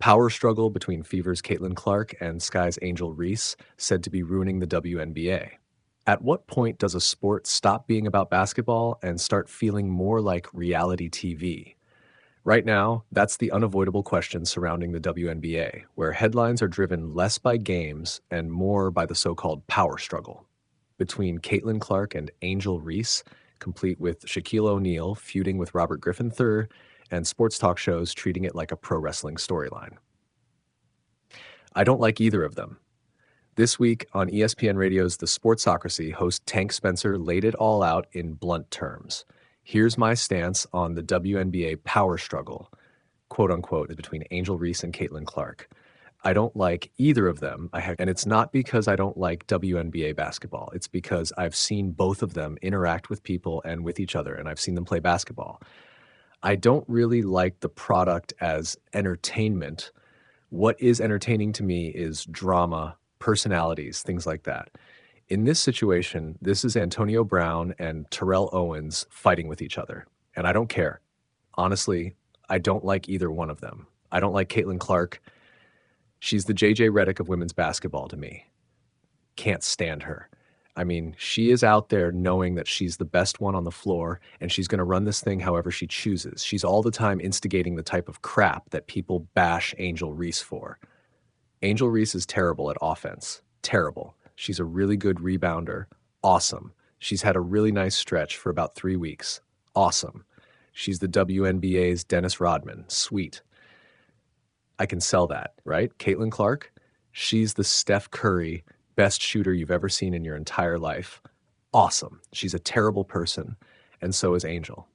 Power struggle between Fever's Caitlin Clark and Sky's Angel Reese said to be ruining the WNBA. At what point does a sport stop being about basketball and start feeling more like reality TV? Right now, that's the unavoidable question surrounding the WNBA, where headlines are driven less by games and more by the so-called power struggle between Caitlin Clark and Angel Reese, complete with Shaquille O'Neal feuding with Robert Griffin III and sports talk shows treating it like a pro wrestling storyline. I don't like either of them. This week on ESPN Radio's The Sportsocracy, host Tank Spencer laid it all out in blunt terms. Here's my stance on the WNBA power struggle, quote unquote, between Angel Reese and Caitlin Clark. I don't like either of them, and it's not because I don't like WNBA basketball. It's because I've seen both of them interact with people and with each other, and I've seen them play basketball. I don't really like the product as entertainment. What is entertaining to me is drama, personalities, things like that. In this situation, this is Antonio Brown and Terrell Owens fighting with each other, and I don't care. Honestly, I don't like either one of them. I don't like Caitlin Clark. She's the JJ Redick of women's basketball to me. Can't stand her. I mean, she is out there knowing that she's the best one on the floor, and she's going to run this thing however she chooses. She's all the time instigating the type of crap that people bash Angel Reese for. Angel Reese is terrible at offense. Terrible. She's a really good rebounder. Awesome. She's had a really nice stretch for about 3 weeks. Awesome. She's the WNBA's Dennis Rodman. Sweet. I can sell that, right? Caitlin Clark, she's the Steph Curry best shooter you've ever seen in your entire life. Awesome. She's a terrible person, and so is Angel.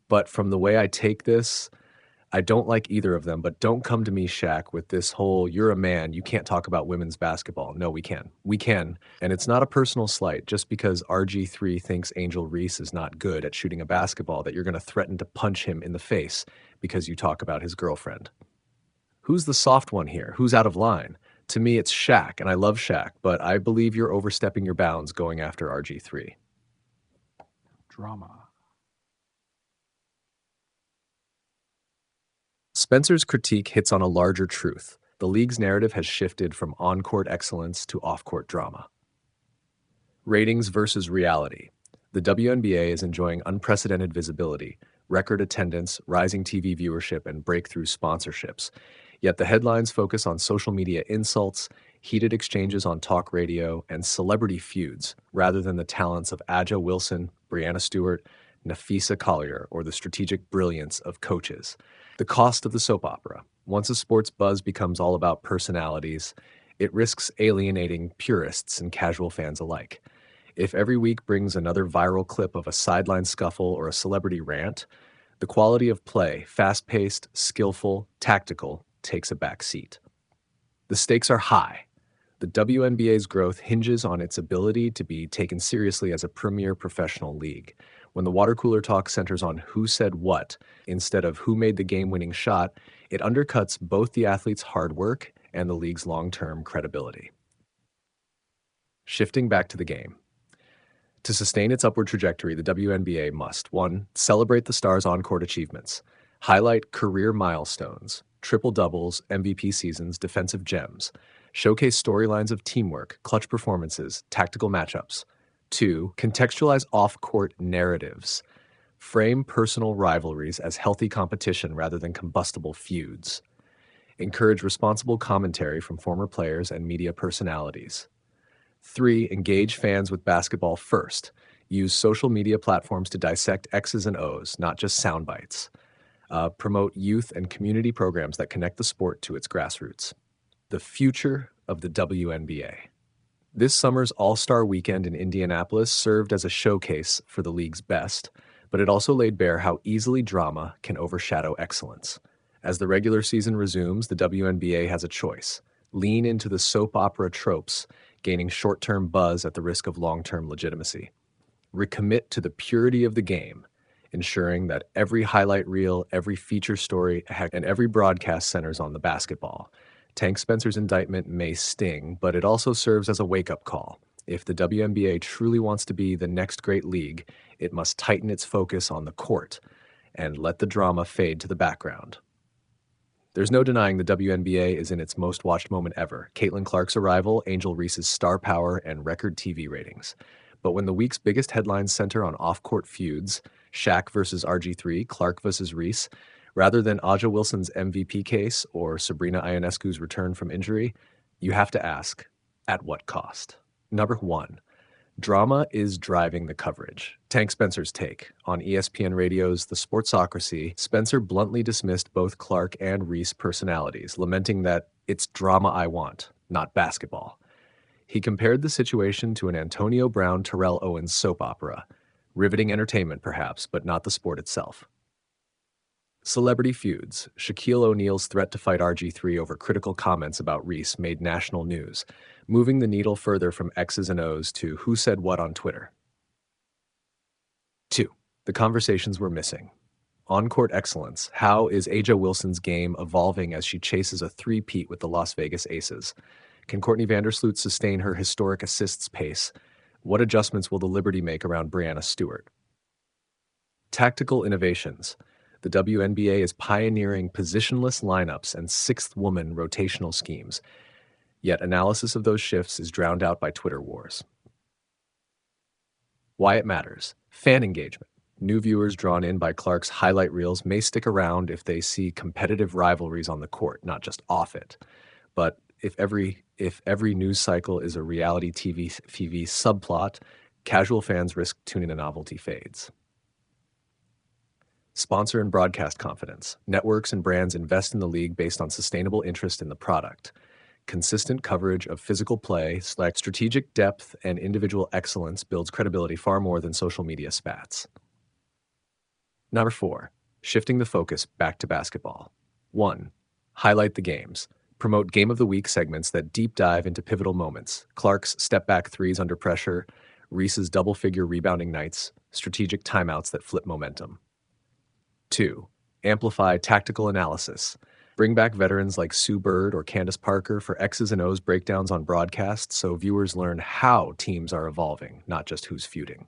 But from the way I take this, I don't like either of them, but don't come to me, Shaq, with this whole, you're a man, you can't talk about women's basketball. No, we can. We can. And it's not a personal slight. Just because RG3 thinks Angel Reese is not good at shooting a basketball, that you're going to threaten to punch him in the face because you talk about his girlfriend. Who's the soft one here? Who's out of line? To me, it's Shaq, and I love Shaq, but I believe you're overstepping your bounds going after RG3. Drama. Spencer's critique hits on a larger truth. The league's narrative has shifted from on-court excellence to off-court drama. Ratings versus reality. The WNBA is enjoying unprecedented visibility, record attendance, rising TV viewership, and breakthrough sponsorships. Yet the headlines focus on social media insults, heated exchanges on talk radio, and celebrity feuds, rather than the talents of Aja Wilson, Brianna Stewart, Nafisa Collier, or the strategic brilliance of coaches. The cost of the soap opera. Once a sports buzz becomes all about personalities, it risks alienating purists and casual fans alike. If every week brings another viral clip of a sideline scuffle or a celebrity rant, the quality of play, fast-paced, skillful, tactical, takes a back seat. The stakes are high. The WNBA's growth hinges on its ability to be taken seriously as a premier professional league. When the water cooler talk centers on who said what instead of who made the game-winning shot, it undercuts both the athletes' hard work and the league's long-term credibility. Shifting back to the game. To sustain its upward trajectory, the WNBA must 1. Celebrate the stars' on-court achievements. Highlight career milestones, triple-doubles, MVP seasons, defensive gems. Showcase storylines of teamwork, clutch performances, tactical matchups. 2. Contextualize off-court narratives. Frame personal rivalries as healthy competition rather than combustible feuds. Encourage responsible commentary from former players and media personalities. 3. Engage fans with basketball first. Use social media platforms to dissect X's and O's, not just sound bites. Promote youth and community programs that connect the sport to its grassroots. The future of the WNBA. This summer's All-Star Weekend in Indianapolis served as a showcase for the league's best, but it also laid bare how easily drama can overshadow excellence. As the regular season resumes, the WNBA has a choice. Lean into the soap opera tropes, gaining short-term buzz at the risk of long-term legitimacy. Recommit to the purity of the game, ensuring that every highlight reel, every feature story, and every broadcast centers on the basketball. Tank Spencer's indictment may sting, but it also serves as a wake-up call. If the WNBA truly wants to be the next great league, it must tighten its focus on the court and let the drama fade to the background. There's no denying the WNBA is in its most watched moment ever. Caitlin Clark's arrival, Angel Reese's star power, and record TV ratings. But when the week's biggest headlines center on off-court feuds, Shaq versus RG3, Clark versus Reese, rather than Aja Wilson's MVP case or Sabrina Ionescu's return from injury, you have to ask, at what cost? Number 1. Drama is driving the coverage. Tank Spencer's take. On ESPN Radio's The Sportsocracy, Spencer bluntly dismissed both Clark and Reese personalities, lamenting that it's drama I want, not basketball. He compared the situation to an Antonio Brown Terrell Owens soap opera. Riveting entertainment, perhaps, but not the sport itself. Celebrity feuds. Shaquille O'Neal's threat to fight RG3 over critical comments about Reese made national news, moving the needle further from X's and O's to who said what on Twitter. 2. The conversations were missing. On-court excellence. How is Aja Wilson's game evolving as she chases a three-peat with the Las Vegas Aces? Can Courtney Vandersloot sustain her historic assists pace? What adjustments will the Liberty make around Breanna Stewart? Tactical innovations. The WNBA is pioneering positionless lineups and sixth-woman rotational schemes. Yet analysis of those shifts is drowned out by Twitter wars. Why it matters. Fan engagement. New viewers drawn in by Clark's highlight reels may stick around if they see competitive rivalries on the court, not just off it. But if every news cycle is a reality TV subplot, casual fans risk tuning a novelty fades. Sponsor and broadcast confidence. Networks and brands invest in the league based on sustainable interest in the product. Consistent coverage of physical play, strategic depth, and individual excellence builds credibility far more than social media spats. Number 4. Shifting the focus back to basketball. 1. Highlight the games. Promote Game of the Week segments that deep dive into pivotal moments. Clark's step-back threes under pressure, Reese's double-figure rebounding nights, strategic timeouts that flip momentum. 2. Amplify tactical analysis. Bring back veterans like Sue Bird or Candace Parker for X's and O's breakdowns on broadcast so viewers learn how teams are evolving, not just who's feuding.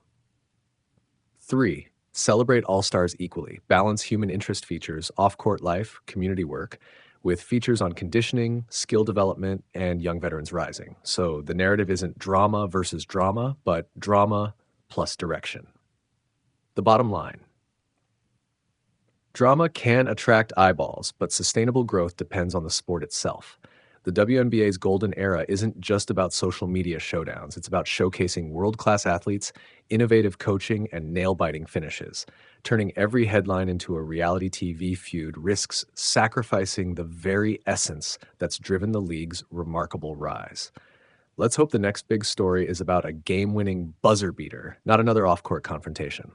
3. Celebrate all-stars equally. Balance human interest features, off-court life, community work, with features on conditioning, skill development, and young veterans rising. So the narrative isn't drama versus drama, but drama plus direction. The bottom line. Drama can attract eyeballs, but sustainable growth depends on the sport itself. The WNBA's golden era isn't just about social media showdowns. It's about showcasing world-class athletes, innovative coaching, and nail-biting finishes. Turning every headline into a reality TV feud risks sacrificing the very essence that's driven the league's remarkable rise. Let's hope the next big story is about a game-winning buzzer beater, not another off-court confrontation.